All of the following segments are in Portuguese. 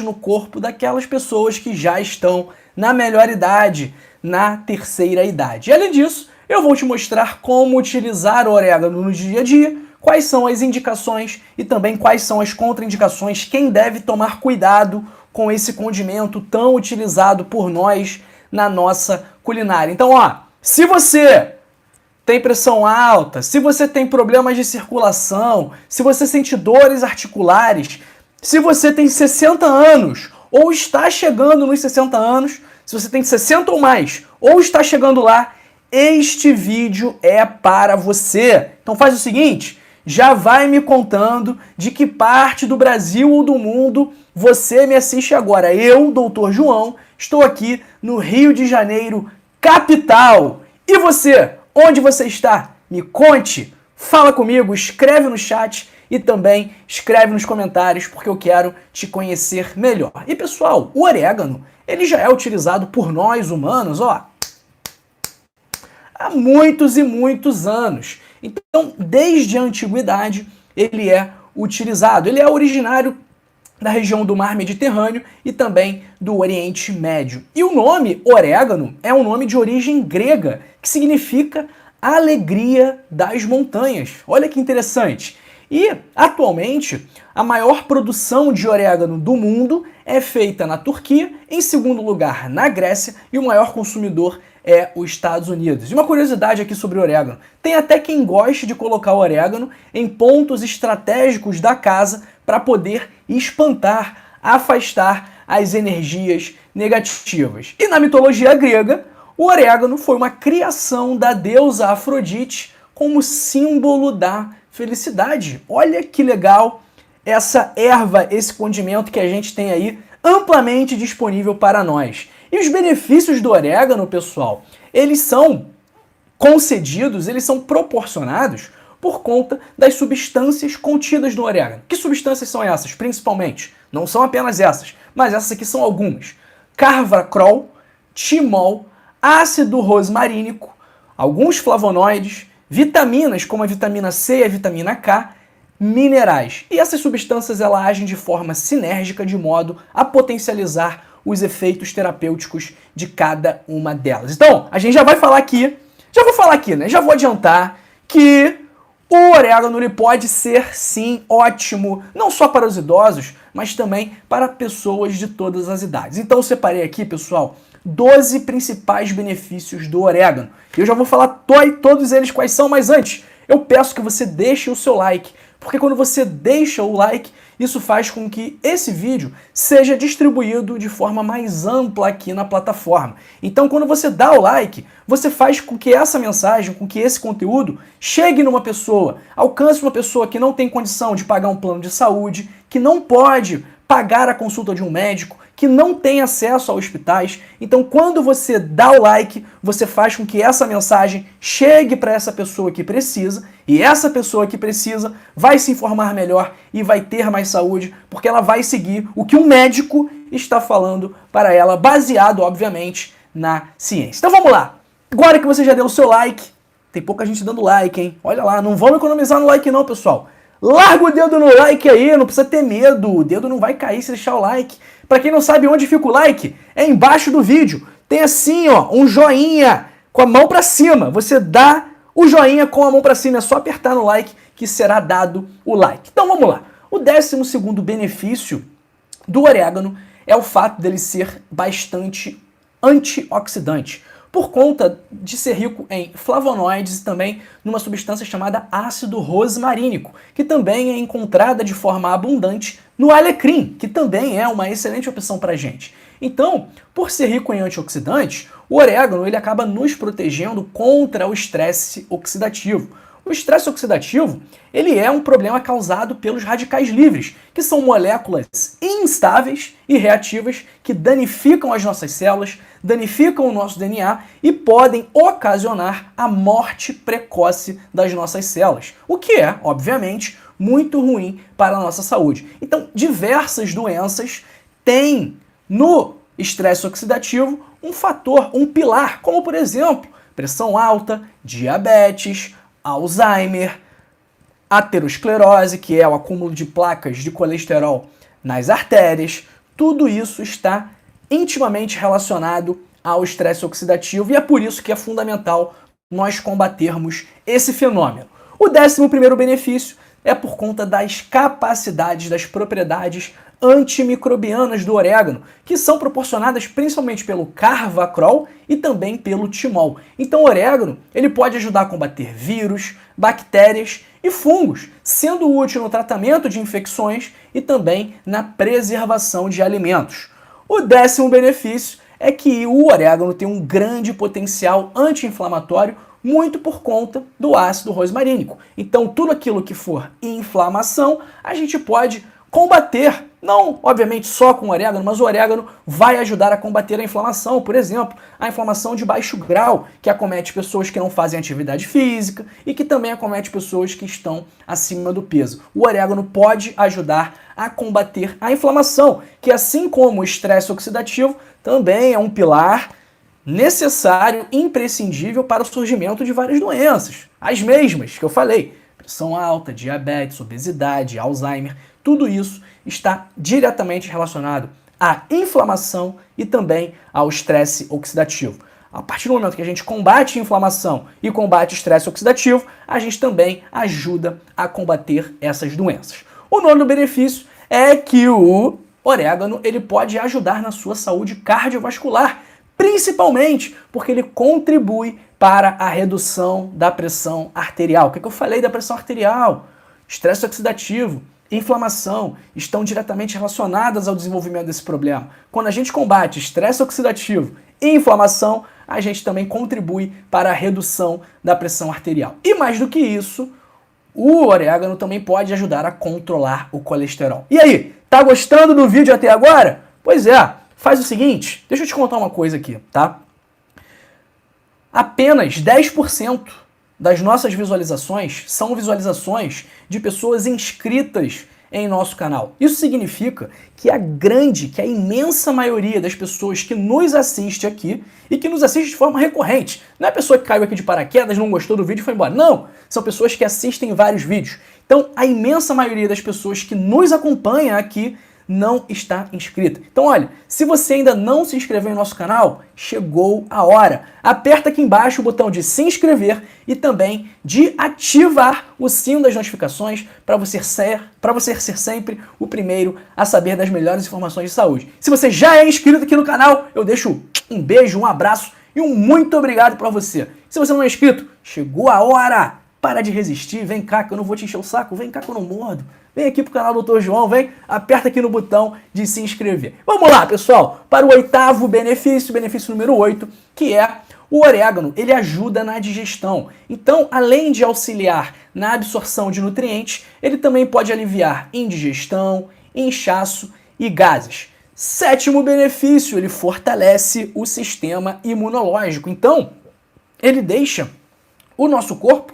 no corpo daquelas pessoas que já estão na melhor idade, na terceira idade. E além disso, eu vou te mostrar como utilizar o orégano no dia a dia, quais são as indicações e também quais são as contraindicações, quem deve tomar cuidado com esse condimento tão utilizado por nós na nossa culinária. Então, se você tem pressão alta, se você tem problemas de circulação, se você sente dores articulares, se você tem 60 anos ou está chegando nos 60 anos, se você tem 60 ou mais ou está chegando lá, este vídeo é para você. Então faz o seguinte, já vai me contando de que parte do Brasil ou do mundo você me assiste agora. Eu, Dr. João, estou aqui no Rio de Janeiro, capital. E você? Onde você está? Me conte, fala comigo, escreve no chat e também escreve nos comentários porque eu quero te conhecer melhor. E pessoal, o orégano, ele já é utilizado por nós humanos, há muitos e muitos anos. Então, desde a antiguidade, ele é utilizado. Ele é originário da região do Mar Mediterrâneo e também do Oriente Médio. E o nome orégano é um nome de origem grega, que significa alegria das montanhas. Olha que interessante. E, atualmente, a maior produção de orégano do mundo é feita na Turquia, em segundo lugar na Grécia, e o maior consumidor é os Estados Unidos. E uma curiosidade aqui sobre o orégano, tem até quem goste de colocar o orégano em pontos estratégicos da casa para poder espantar, afastar as energias negativas. E na mitologia grega, o orégano foi uma criação da deusa Afrodite como símbolo da felicidade. Olha que legal essa erva, esse condimento que a gente tem aí amplamente disponível para nós. E os benefícios do orégano, pessoal, eles são concedidos, eles são proporcionados por conta das substâncias contidas no orégano. Que substâncias são essas, principalmente? Não são apenas essas, mas essas aqui são algumas. Carvacrol, timol, ácido rosmarínico, alguns flavonoides, vitaminas como a vitamina C e a vitamina K, minerais. E essas substâncias elas agem de forma sinérgica de modo a potencializar os efeitos terapêuticos de cada uma delas. Então, a gente já vai falar aqui, já vou adiantar que o orégano ele pode ser, sim, ótimo, não só para os idosos, mas também para pessoas de todas as idades. Então, eu separei aqui, pessoal, 12 principais benefícios do orégano. Eu já vou falar todos eles quais são, mas antes, eu peço que você deixe o seu like, porque quando você deixa o like, isso faz com que esse vídeo seja distribuído de forma mais ampla aqui na plataforma. Então, quando você dá o like, você faz com que essa mensagem, com que esse conteúdo chegue numa pessoa, alcance uma pessoa que não tem condição de pagar um plano de saúde, que não pode pagar a consulta de um médico, que não tem acesso a hospitais. Então, quando você dá o like, você faz com que essa mensagem chegue para essa pessoa que precisa, e essa pessoa que precisa vai se informar melhor e vai ter mais saúde, porque ela vai seguir o que um médico está falando para ela, baseado, obviamente, na ciência. Então vamos lá. Agora que você já deu o seu like, tem pouca gente dando like, hein? Olha lá, não vamos economizar no like não, pessoal. Larga o dedo no like aí, não precisa ter medo, o dedo não vai cair se deixar o like. Para quem não sabe onde fica o like, é embaixo do vídeo. Tem assim, um joinha com a mão para cima. Você dá o joinha com a mão para cima, é só apertar no like que será dado o like. Então vamos lá. O 12º benefício do orégano é o fato dele ser bastante antioxidante, por conta de ser rico em flavonoides e também numa substância chamada ácido rosmarínico, que também é encontrada de forma abundante no alecrim, que também é uma excelente opção para a gente. Então, por ser rico em antioxidantes, o orégano ele acaba nos protegendo contra o estresse oxidativo. O estresse oxidativo ele é um problema causado pelos radicais livres, que são moléculas instáveis e reativas que danificam as nossas células, danificam o nosso DNA e podem ocasionar a morte precoce das nossas células, o que é, obviamente, muito ruim para a nossa saúde. Então, diversas doenças têm no estresse oxidativo um fator, um pilar, como por exemplo, pressão alta, diabetes, Alzheimer, aterosclerose, que é o acúmulo de placas de colesterol nas artérias, tudo isso está intimamente relacionado ao estresse oxidativo e é por isso que é fundamental nós combatermos esse fenômeno. O 11º benefício é por conta das capacidades, das propriedades antimicrobianas do orégano, que são proporcionadas principalmente pelo carvacrol e também pelo timol. Então o orégano ele pode ajudar a combater vírus, bactérias e fungos, sendo útil no tratamento de infecções e também na preservação de alimentos. O 10º benefício é que o orégano tem um grande potencial anti-inflamatório, muito por conta do ácido rosmarínico. Então, tudo aquilo que for inflamação, a gente pode combater, não obviamente só com o orégano, mas o orégano vai ajudar a combater a inflamação, por exemplo, a inflamação de baixo grau, que acomete pessoas que não fazem atividade física e que também acomete pessoas que estão acima do peso. O orégano pode ajudar a combater a inflamação, que assim como o estresse oxidativo, também é um pilar necessário, imprescindível para o surgimento de várias doenças. As mesmas que eu falei, pressão alta, diabetes, obesidade, Alzheimer, tudo isso está diretamente relacionado à inflamação e também ao estresse oxidativo. A partir do momento que a gente combate a inflamação e combate o estresse oxidativo, a gente também ajuda a combater essas doenças. O 9º benefício é que o orégano ele pode ajudar na sua saúde cardiovascular, principalmente porque ele contribui para a redução da pressão arterial. O que eu falei da pressão arterial? Estresse oxidativo, inflamação estão diretamente relacionadas ao desenvolvimento desse problema. Quando a gente combate estresse oxidativo e inflamação, a gente também contribui para a redução da pressão arterial. E mais do que isso, o orégano também pode ajudar a controlar o colesterol. E aí, tá gostando do vídeo até agora? Pois é, faz o seguinte, deixa eu te contar uma coisa aqui, tá? Apenas 10% das nossas visualizações são visualizações de pessoas inscritas em nosso canal. Isso significa que a imensa maioria das pessoas que nos assiste aqui e que nos assiste de forma recorrente, não é a pessoa que caiu aqui de paraquedas, não gostou do vídeo e foi embora. Não, são pessoas que assistem vários vídeos. Então, a imensa maioria das pessoas que nos acompanha aqui não está inscrita. Então, olha, se você ainda não se inscreveu no nosso canal, chegou a hora. Aperta aqui embaixo o botão de se inscrever e também de ativar o sino das notificações para você ser sempre o primeiro a saber das melhores informações de saúde. Se você já é inscrito aqui no canal, eu deixo um beijo, um abraço e um muito obrigado para você. Se você não é inscrito, chegou a hora. Para de resistir, vem cá que eu não vou te encher o saco, vem cá que eu não mordo. Vem aqui pro canal do Dr. João, vem, aperta aqui no botão de se inscrever. Vamos lá, pessoal, para o 8º benefício, benefício número 8, que é o orégano. Ele ajuda na digestão. Então, além de auxiliar na absorção de nutrientes, ele também pode aliviar indigestão, inchaço e gases. 7º benefício, ele fortalece o sistema imunológico. Então, ele deixa o nosso corpo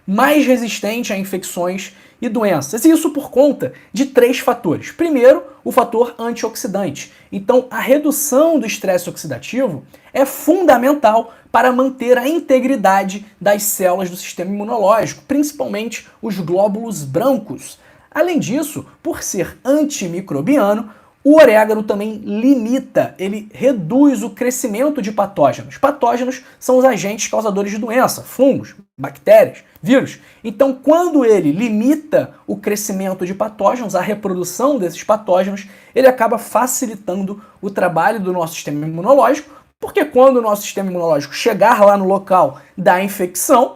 mais resistente a infecções e doenças. E isso por conta de 3 fatores. Primeiro, o fator antioxidante. Então, a redução do estresse oxidativo é fundamental para manter a integridade das células do sistema imunológico, principalmente os glóbulos brancos. Além disso, por ser antimicrobiano, o orégano também limita, ele reduz o crescimento de patógenos. Patógenos são os agentes causadores de doença, fungos, bactérias, vírus. Então, quando ele limita o crescimento de patógenos, a reprodução desses patógenos, ele acaba facilitando o trabalho do nosso sistema imunológico, porque quando o nosso sistema imunológico chegar lá no local da infecção,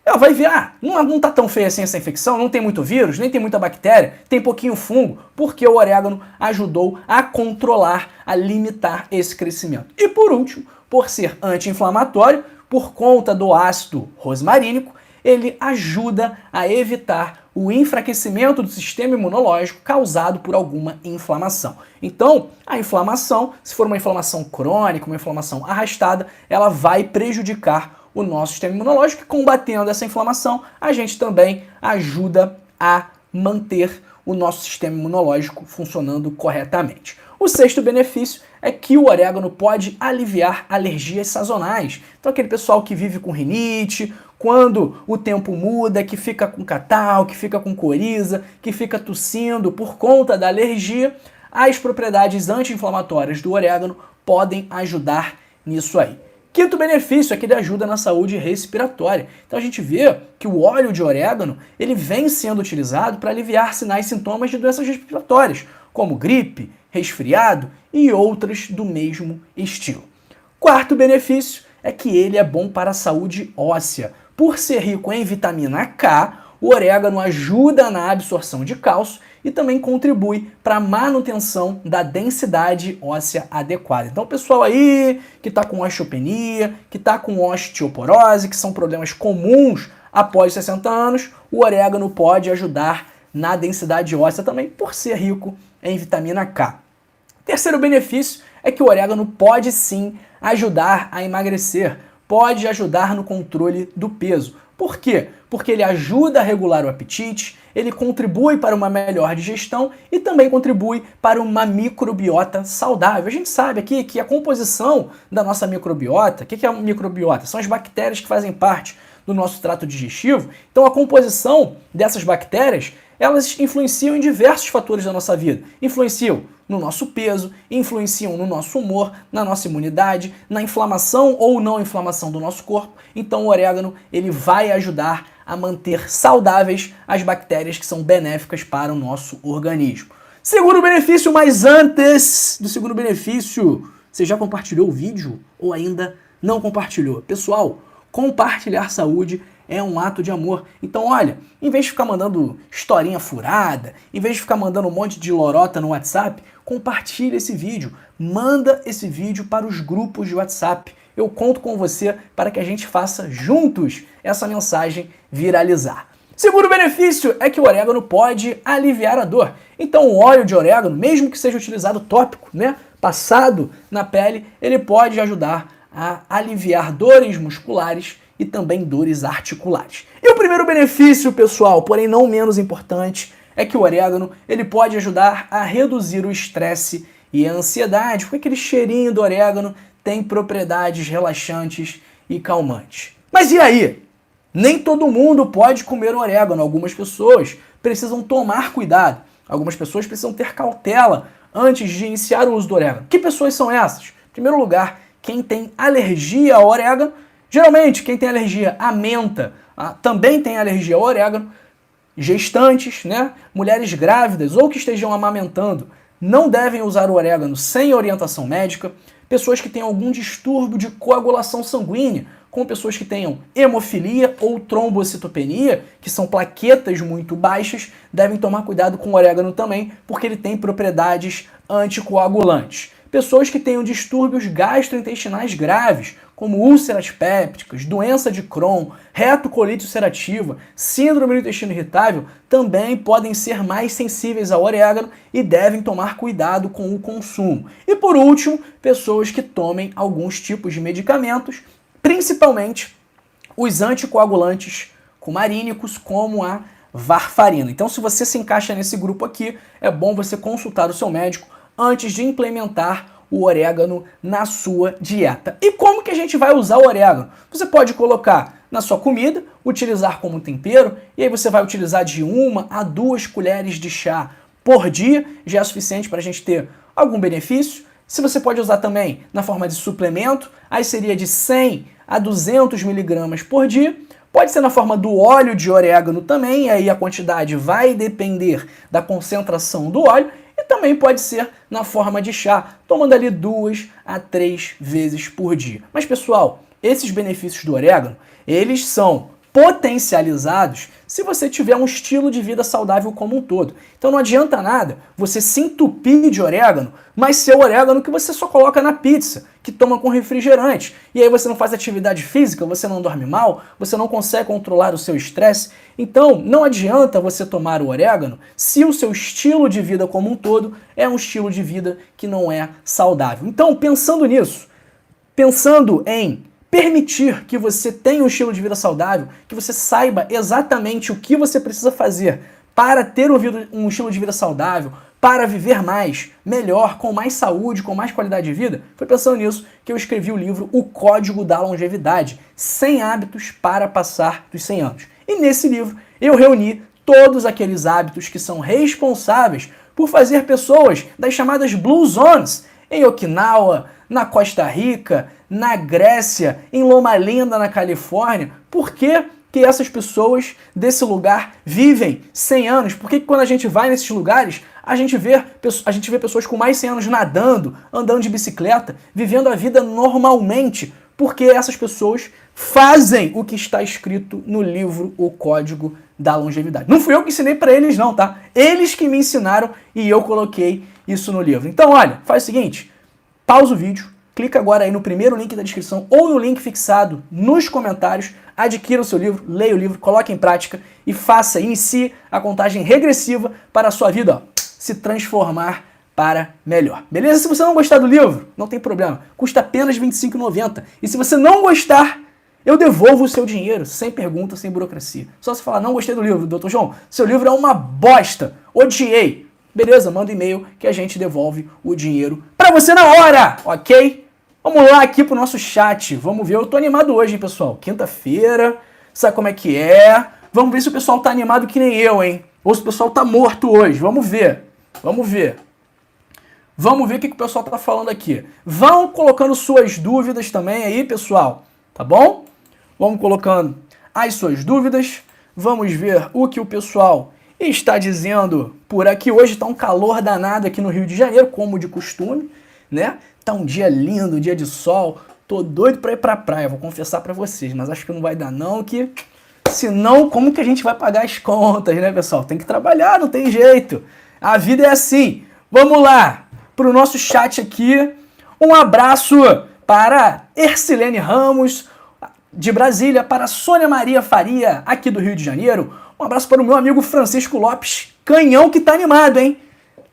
ela vai ver, não tá tão feia assim essa infecção, não tem muito vírus, nem tem muita bactéria, tem pouquinho fungo, porque o orégano ajudou a controlar, a limitar esse crescimento. E por último, por ser anti-inflamatório, por conta do ácido rosmarínico, ele ajuda a evitar o enfraquecimento do sistema imunológico causado por alguma inflamação. Então, a inflamação, se for uma inflamação crônica, uma inflamação arrastada, ela vai prejudicar o nosso sistema imunológico e combatendo essa inflamação, a gente também ajuda a manter o nosso sistema imunológico funcionando corretamente. O 6º benefício é que o orégano pode aliviar alergias sazonais. Então aquele pessoal que vive com rinite, quando o tempo muda, que fica com catarro, que fica com coriza, que fica tossindo por conta da alergia, as propriedades anti-inflamatórias do orégano podem ajudar nisso aí. Quinto benefício é que ele ajuda na saúde respiratória. Então a gente vê que o óleo de orégano ele vem sendo utilizado para aliviar sinais e sintomas de doenças respiratórias, como gripe, resfriado e outras do mesmo estilo. Quarto benefício é que ele é bom para a saúde óssea. Por ser rico em vitamina K, o orégano ajuda na absorção de cálcio e também contribui para a manutenção da densidade óssea adequada. Então, o pessoal aí que está com osteopenia, que está com osteoporose, que são problemas comuns após 60 anos, o orégano pode ajudar na densidade óssea também por ser rico em vitamina K. Terceiro benefício é que o orégano pode sim ajudar a emagrecer, pode ajudar no controle do peso. Por quê? Porque ele ajuda a regular o apetite, ele contribui para uma melhor digestão e também contribui para uma microbiota saudável. A gente sabe aqui que a composição da nossa microbiota, o que é a microbiota? São as bactérias que fazem parte do nosso trato digestivo. Então a composição dessas bactérias, elas influenciam em diversos fatores da nossa vida. Influenciam no nosso peso, influenciam no nosso humor, na nossa imunidade, na inflamação ou não inflamação do nosso corpo. Então o orégano ele vai ajudar a manter saudáveis as bactérias que são benéficas para o nosso organismo. Segundo benefício, mas antes do segundo benefício, você já compartilhou o vídeo ou ainda não compartilhou? Pessoal, compartilhar saúde é um ato de amor. Então, olha, em vez de ficar mandando historinha furada, em vez de ficar mandando um monte de lorota no WhatsApp, compartilha esse vídeo. Manda esse vídeo para os grupos de WhatsApp. Eu conto com você para que a gente faça juntos essa mensagem viralizar. Segundo benefício é que o orégano pode aliviar a dor. Então, o óleo de orégano, mesmo que seja utilizado tópico, passado na pele, ele pode ajudar a aliviar dores musculares e também dores articulares. E o primeiro benefício, pessoal, porém não menos importante, é que o orégano ele pode ajudar a reduzir o estresse e a ansiedade, porque aquele cheirinho do orégano tem propriedades relaxantes e calmantes. Mas e aí? Nem todo mundo pode comer orégano. Algumas pessoas precisam tomar cuidado. Algumas pessoas precisam ter cautela antes de iniciar o uso do orégano. Que pessoas são essas? Em primeiro lugar, quem tem alergia ao orégano. Geralmente, quem tem alergia à menta também tem alergia ao orégano. Gestantes, mulheres grávidas ou que estejam amamentando não devem usar o orégano sem orientação médica. Pessoas que têm algum distúrbio de coagulação sanguínea, como pessoas que tenham hemofilia ou trombocitopenia, que são plaquetas muito baixas, devem tomar cuidado com o orégano também, porque ele tem propriedades anticoagulantes. Pessoas que tenham distúrbios gastrointestinais graves, como úlceras pépticas, doença de Crohn, retocolite ulcerativa, síndrome do intestino irritável, também podem ser mais sensíveis ao orégano e devem tomar cuidado com o consumo. E por último, pessoas que tomem alguns tipos de medicamentos, principalmente os anticoagulantes cumarínicos, como a varfarina. Então, se você se encaixa nesse grupo aqui, é bom você consultar o seu médico antes de implementar o orégano na sua dieta. E como que a gente vai usar o orégano? Você pode colocar na sua comida, utilizar como tempero, e aí você vai utilizar de 1 a 2 colheres de chá por dia, já é suficiente para a gente ter algum benefício. Se você pode usar também na forma de suplemento, aí seria de 100 a 200 miligramas por dia. Pode ser na forma do óleo de orégano também, e aí a quantidade vai depender da concentração do óleo. E também pode ser na forma de chá, tomando ali 2 a 3 vezes por dia. Mas, pessoal, esses benefícios do orégano, eles são potencializados se você tiver um estilo de vida saudável como um todo. Então não adianta nada você se entupir de orégano, mas ser o orégano que você só coloca na pizza, que toma com refrigerante. E aí você não faz atividade física, você não dorme mal, você não consegue controlar o seu estresse. Então não adianta você tomar o orégano se o seu estilo de vida como um todo é um estilo de vida que não é saudável. Então, pensando nisso, pensando em permitir que você tenha um estilo de vida saudável, que você saiba exatamente o que você precisa fazer para ter um estilo de vida saudável, para viver mais, melhor, com mais saúde, com mais qualidade de vida, foi pensando nisso que eu escrevi o livro O Código da Longevidade, 100 hábitos para passar dos 100 anos. E nesse livro eu reuni todos aqueles hábitos que são responsáveis por fazer pessoas das chamadas Blue Zones em Okinawa, na Costa Rica, na Grécia, em Loma Linda, na Califórnia. Por que que essas pessoas desse lugar vivem 100 anos? Por que quando a gente vai nesses lugares, a gente vê pessoas com mais de 100 anos nadando, andando de bicicleta, vivendo a vida normalmente? Porque essas pessoas fazem o que está escrito no livro O Código da Longevidade. Não fui eu que ensinei para eles não, tá? Eles que me ensinaram e eu coloquei isso no livro. Então, olha, faz o seguinte, pausa o vídeo, clica agora aí no primeiro link da descrição ou no link fixado nos comentários, adquira o seu livro, leia o livro, coloque em prática e inicie a contagem regressiva para a sua vida, ó, se transformar para melhor. Beleza? Se você não gostar do livro, não tem problema. Custa apenas R$ 25,90. E se você não gostar, eu devolvo o seu dinheiro, sem pergunta, sem burocracia. Só se falar, não gostei do livro, Dr. João, seu livro é uma bosta, odiei. Beleza, manda um e-mail que a gente devolve o dinheiro para você na hora, ok? Vamos lá aqui pro nosso chat, vamos ver, eu tô animado hoje, hein, pessoal? Quinta-feira, sabe como é que é? Vamos ver se o pessoal tá animado que nem eu, hein? Ou se o pessoal tá morto hoje, vamos ver. Vamos ver o que o pessoal tá falando aqui. Vão colocando suas dúvidas também aí, pessoal, tá bom? Vamos colocando as suas dúvidas, vamos ver o que o pessoal está dizendo por aqui. Hoje tá um calor danado aqui no Rio de Janeiro, como de costume, né? Tá um dia lindo, um dia de sol, tô doido pra ir pra praia, vou confessar pra vocês, mas acho que não vai dar não, que senão como que a gente vai pagar as contas, né, pessoal? Tem que trabalhar, não tem jeito, a vida é assim. Vamos lá, pro nosso chat aqui, um abraço para Ercilene Ramos, de Brasília, para Sônia Maria Faria, aqui do Rio de Janeiro, um abraço para o meu amigo Francisco Lopes, canhão que tá animado, hein?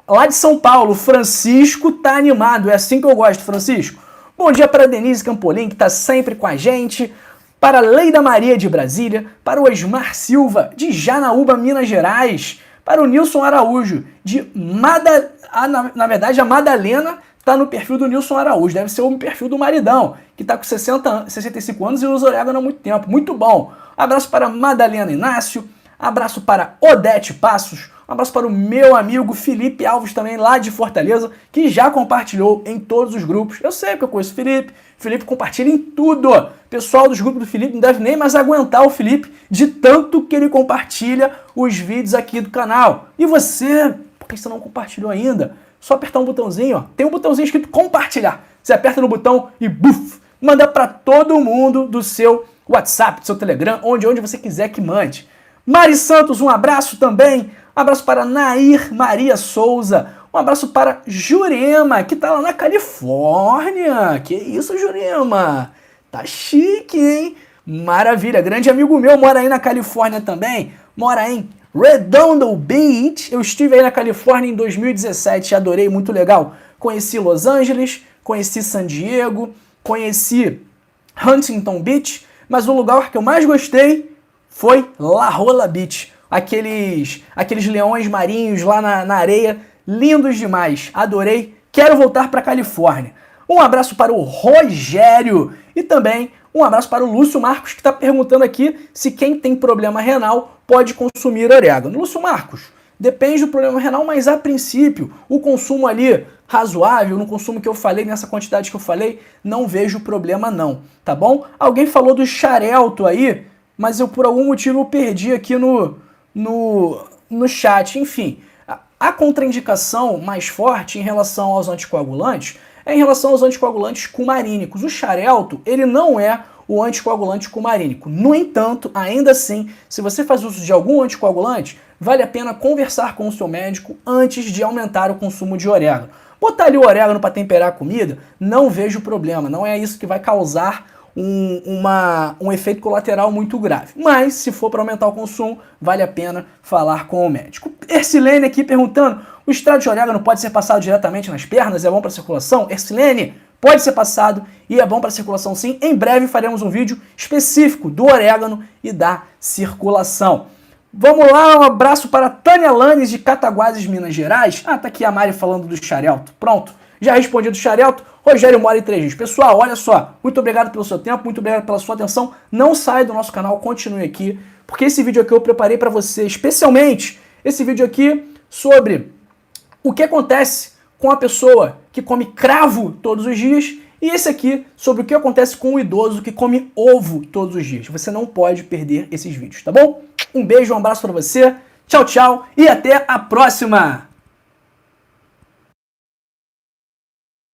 Lá de São Paulo, Francisco tá animado, é assim que eu gosto, Francisco. Bom dia para Denise Campolim, que tá sempre com a gente, para Leida Maria de Brasília, para o Osmar Silva, de Janaúba, Minas Gerais, para o Nilson Araújo, de na verdade a Madalena tá no perfil do Nilson Araújo, deve ser o perfil do maridão, que tá com 65 anos e usa orégano há muito tempo, muito bom. Abraço para Madalena Inácio, abraço para Odete Passos, um abraço para o meu amigo Felipe Alves também, lá de Fortaleza, que já compartilhou em todos os grupos. Eu sei que eu conheço o Felipe, Felipe compartilha em tudo. O pessoal dos grupos do Felipe não deve nem mais aguentar o Felipe, de tanto que ele compartilha os vídeos aqui do canal. E você, por que você não compartilhou ainda? Só apertar um botãozinho, ó. Tem um botãozinho escrito compartilhar. Você aperta no botão e buf, manda para todo mundo do seu WhatsApp, do seu Telegram, onde você quiser que mande. Mari Santos, um abraço também. Um abraço para Nair Maria Souza. Um abraço para Jurema, que tá lá na Califórnia. Que isso, Jurema? Tá chique, hein? Maravilha. Grande amigo meu mora aí na Califórnia também. Mora em Redondo Beach. Eu estive aí na Califórnia em 2017. Adorei, muito legal. Conheci Los Angeles, conheci San Diego, conheci Huntington Beach. Mas o lugar que eu mais gostei foi La Jolla Beach. Aqueles leões marinhos lá na areia, lindos demais, adorei, quero voltar para a Califórnia. Um abraço para o Rogério e também um abraço para o Lúcio Marcos, que está perguntando aqui se quem tem problema renal pode consumir orégano. Lúcio Marcos, depende do problema renal, mas a princípio, o consumo ali razoável, no consumo que eu falei, nessa quantidade que eu falei, não vejo problema não, tá bom? Alguém falou do xarelto aí, mas eu por algum motivo perdi aqui no chat. Enfim, a contraindicação mais forte em relação aos anticoagulantes é em relação aos anticoagulantes cumarínicos. O xarelto, ele não é o anticoagulante cumarínico. No entanto, ainda assim, se você faz uso de algum anticoagulante, vale a pena conversar com o seu médico antes de aumentar o consumo de orégano. Botar ali o orégano para temperar a comida, não vejo problema, não é isso que vai causar um efeito colateral muito grave. Mas, se for para aumentar o consumo, vale a pena falar com o médico. Ercilene aqui perguntando, o extrato de orégano pode ser passado diretamente nas pernas? É bom para a circulação? Ercilene, pode ser passado e é bom para a circulação sim. Em breve faremos um vídeo específico do orégano e da circulação. Vamos lá, um abraço para Tânia Lanes de Cataguases, Minas Gerais. Ah, tá aqui a Mari falando do xarelto. Pronto, já respondi do xarelto. Rogério mora em Três Rios. Pessoal, olha só, muito obrigado pelo seu tempo, muito obrigado pela sua atenção. Não saia do nosso canal, continue aqui, porque esse vídeo aqui eu preparei para você, especialmente esse vídeo aqui sobre o que acontece com a pessoa que come cravo todos os dias, e esse aqui sobre o que acontece com o idoso que come ovo todos os dias. Você não pode perder esses vídeos, tá bom? Um beijo, um abraço pra você, tchau, tchau e até a próxima!